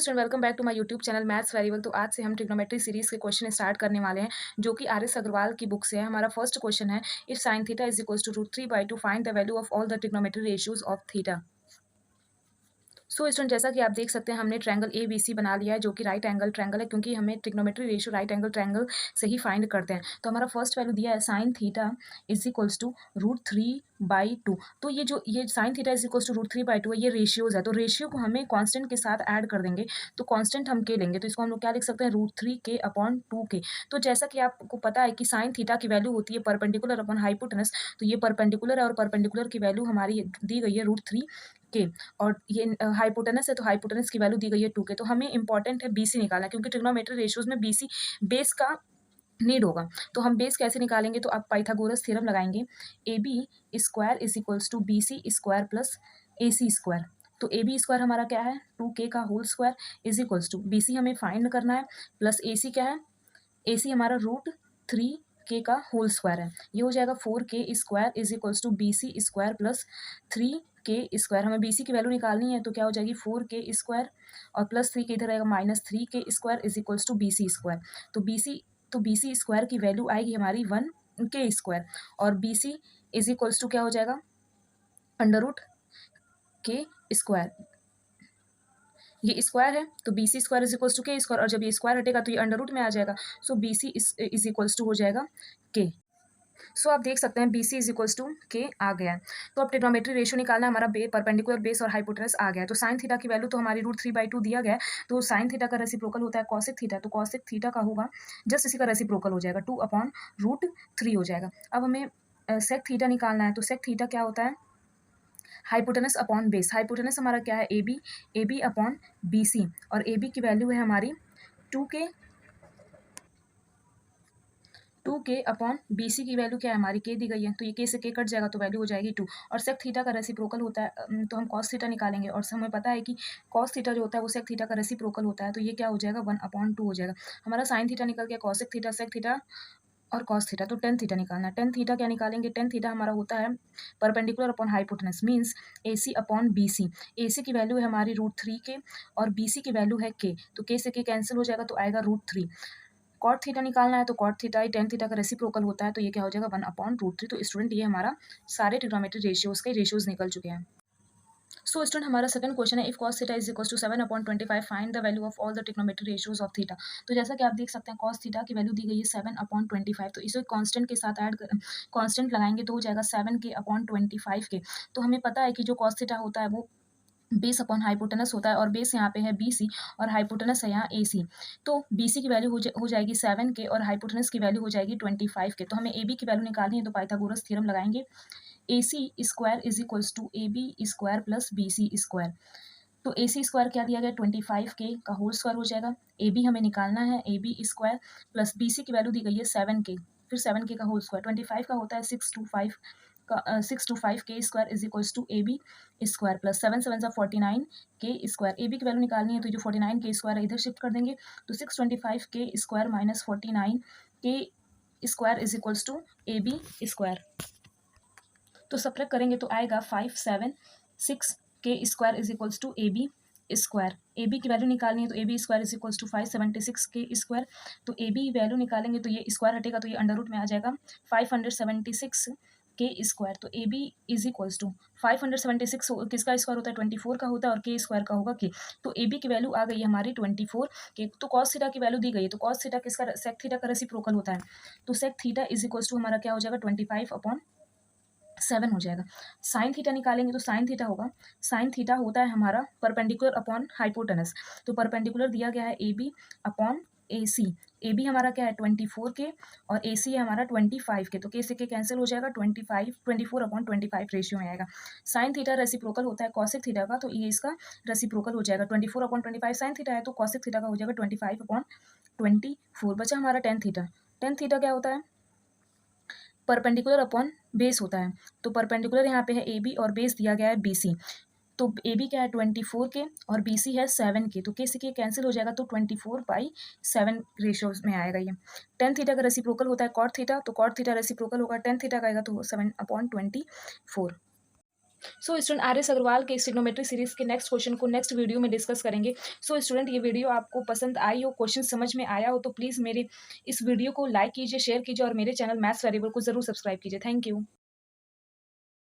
Student welcome back to my YouTube channel maths variable. तो आज से हम ट्रिग्नोमेट्री सीरीज के क्वेश्चन स्टार्ट करने वाले हैं जो कि आर एस अग्रवाल की बुक से है। हमारा फर्स्ट क्वेश्चन है, if sine theta is equals to √3/2 find the value of all the trigonometry ratios of theta. So student जैसा कि आप देख सकते हैं हमने ट्रायंगल ए बी सी बना लिया है जो कि राइट एंगल ट्रायंगल है, क्योंकि हमें trigonometry ratio right angle triangle से ही फाइंड करते हैं। तो हमारा फर्स्ट वैल्यू दिया है sine theta is equals to √3/2। तो ये sine theta is equals to √3/2 है, ये रेशियोज है। तो रेशियो को हमें कांस्टेंट के साथ ऐड कर देंगे, तो कांस्टेंट हम के लेंगे, तो इसको हम लोग क्या लिख सकते हैं, √3k/2k। तो जैसा कि आपको पता है कि साइन थीटा की वैल्यू होती है परपेंडिकुलर अपॉन हाइपोटेनस, तो ये परपेंडिकुलर है और परपेंडिकुलर की वैल्यू हमारी दी गई है √3k, और ये हाइपोटेनस है तो हाइपोटेनस की वैल्यू दी गई है 2k। तो हमें इंपॉर्टेंट है बीसी निकालना, क्योंकि ट्रिग्नोमेट्री रेशियोज में बीसी बेस का नीड होगा। तो हम बेस कैसे निकालेंगे, तो आप पाइथागोरस थ्योरम लगाएंगे, A B square is equals to B C square plus A C square. तो ए बी स्क्वायर हमारा क्या है, 2k का whole square is equals to B C हमें फाइंड करना है, प्लस ए सी क्या है, ए सी हमारा √3k का होल स्क्वायर है। ये हो जाएगा 4k square is equals to B C square plus 3k square. हमें बी सी की वैल्यू निकालनी है, तो क्या हो जाएगी 4k स्क्वायर और प्लस 3k इधर आएगा -3k square is equals to B C square. तो बी सी स्क्वायर की वैल्यू आएगी हमारी 1k स्क्वायर, और B C is equals to क्या हो जाएगा, √k स्क्वायर। ये स्क्वायर है तो B C square is equals to K square, और जब ये स्क्वायर हटेगा तो ये अंडर रूट में आ जाएगा। So B C is equals to हो जाएगा के। सो आप देख सकते हैं B C is equals to K आ गया है। तो अब ट्रिग्नोमेट्री रेशियो निकालना है, हमारा परपेंडिकुलर बेस और हाइपोटेनस आ गया है। तो साइन थीटा की वैल्यू तो हमारी √3/2 दिया गया है। तो साइन थीटा का रेसिप्रोकल होता है कॉसेक थीटा, तो कॉसेक थीटा का होगा जस्ट इसी का रेसिप्रोकल हो जाएगा, 2/√3 हो जाएगा। अब हमें सेक थीटा निकालना है, तो सेक थीटा क्या होता है, हाइपोटेनस अपॉन बेस। हाइपोटेनस हमारा क्या है, A B upon B C, और ए बी की वैल्यू है हमारी 2k अपॉन बी सी की वैल्यू क्या है हमारी, के दी गई है, तो ये के से के कट जाएगा तो वैल्यू हो जाएगी 2। और सेक थीटा का रेसिप्रोकल होता है, तो हम कॉस थीटा निकालेंगे, और हमें पता है कि कॉस थीटा जो होता है वो सेक थीटा का रेसिप्रोकल होता है, तो ये क्या हो जाएगा 1/2 हो जाएगा। हमारा साइन थीटा निकल गया, कॉसेक थीटा, सेक थीटा और कॉस थीटा। तो टेन थीटा निकालना है। टेन थीटा क्या निकालेंगे, टेन थीटा हमारा होता है परपेंडिकुलर अपॉन हाइपोटेनस, मीन्स ए सी अपॉन बी सी। ए सी की वैल्यू है हमारी √3k और बी सी की वैल्यू है k, तो k से k कैंसिल हो जाएगा तो आएगा √3। कॉट थीटा निकालना है, तो कॉट थीटा ही टेन थीटा का रेसिप्रोकल होता है, तो ये क्या हो जाएगा 1/√3। तो स्टूडेंट ये हमारा सारे ट्रिग्नोमेट्री रेशियोज के रेशियोज निकल चुके हैं। सो स्टूडेंट हमारा सेकंड क्वेश्चन है, if cos theta is equal to 7/25 find the value of all the trigonometry ratios of theta. तो जैसा कि आप देख सकते हैं cos थीटा की वैल्यू दी गई है 7/25, तो इसे कांस्टेंट के साथ ऐड कांस्टेंट लगाएंगे तो हो जाएगा 7k/25k। तो हमें पता है कि जो cos थीटा होता है वो बेस अपॉन हाइपोटेनस होता है, और बेस यहाँ पे है बी सी और हाइपोटेनस है यहाँ ए सी। तो बी सी की वैल्यू हो जाएगी 7k और हाइपोटेनस की वैल्यू हो जाएगी 25k। तो हमें ए बी की वैल्यू निकालनी है, तो पाइथागोरस थ्योरम लगाएंगे, A C square is equals to A B square plus B C square. तो ए सी स्क्वायर क्या दिया गया, 25k का होल स्क्वायर हो जाएगा। ए बी हमें निकालना है, A B square plus B C की वैल्यू दी गई है 7k, फिर 7k का होल स्क्वायर, 25 का होता है 625k square is equals to A B square plus 7 7 49k square. A B की वैल्यू निकालनी है, तो जो 49k स्क्वायर है इधर शिफ्ट कर देंगे, तो 625k square minus 49k square is equals to A B square. तो सब्ट्रैक्ट करेंगे तो आएगा 576k square is equals to A B square. A B की वैल्यू निकालनी है, तो A B square is equals to 576k square. तो A B value निकालेंगे तो ये स्क्वायर हटेगा तो ये अंडर रूट में आ जाएगा 576k स्क्वायर। तो A B is equals to 576 किसका स्क्वायर होता है, 24 का होता है, और के स्क्वायर का होगा के। तो ए बी की वैल्यू आ गई है हमारी 24k। तो कॉस थीटा की वैल्यू दी गई है, तो कॉस थीटा किसका, सेक थीटा का रेसिप्रोकल होता है, तो sec theta is equals to हमारा क्या हो जाएगा 25/7 हो जाएगा। साइन थीटा निकालेंगे तो साइन थीटा होगा, साइन थीटा होता है हमारा परपेंडिकुलर अपॉन हाइपोटेनस। तो परपेंडिकुलर दिया गया है A B upon A C. A B हमारा क्या है 24k और ए सी है हमारा 25k, तो के से के कैंसिल हो जाएगा, 24/25 रेशियो में आएगा। साइन थीटा रेसिप्रोकल होता है कॉसेक थीटा का, तो ये इसका रेसिप्रोकल हो जाएगा, 24/25 साइन थीटा है तो कॉसेक थीटा का हो जाएगा 25/24। बचा हमारा टेन थीटा। टेन थीटा क्या होता है, परपेंडिकुलर अपॉन बेस होता है। तो परपेंडिकुलर यहाँ पे है ए बी और बेस दिया गया है बी सी। तो ए बी क्या है 24k और बी सी है 7k, तो के से के कैंसिल हो जाएगा, तो 24/7 रेशियो में आएगा ये। टेन थीटा का रेसिप्रोकल होता है कॉट थीटा, तो कॉट थीटा रेसिप्रोकल होगा टेन थीटा का आएगा, तो 7/24। So student R S Agrawal के ट्रिग्नोमेट्री सीरीज के नेक्स्ट क्वेश्चन को नेक्स्ट वीडियो में डिस्कस करेंगे। सो स्टूडेंट, ये वीडियो आपको पसंद आई हो, क्वेश्चन समझ में आया हो, तो प्लीज़ मेरे इस वीडियो को लाइक कीजिए, शेयर कीजिए और मेरे चैनल मैथ्स वेरिएबल को ज़रूर सब्सक्राइब कीजिए। Thank you.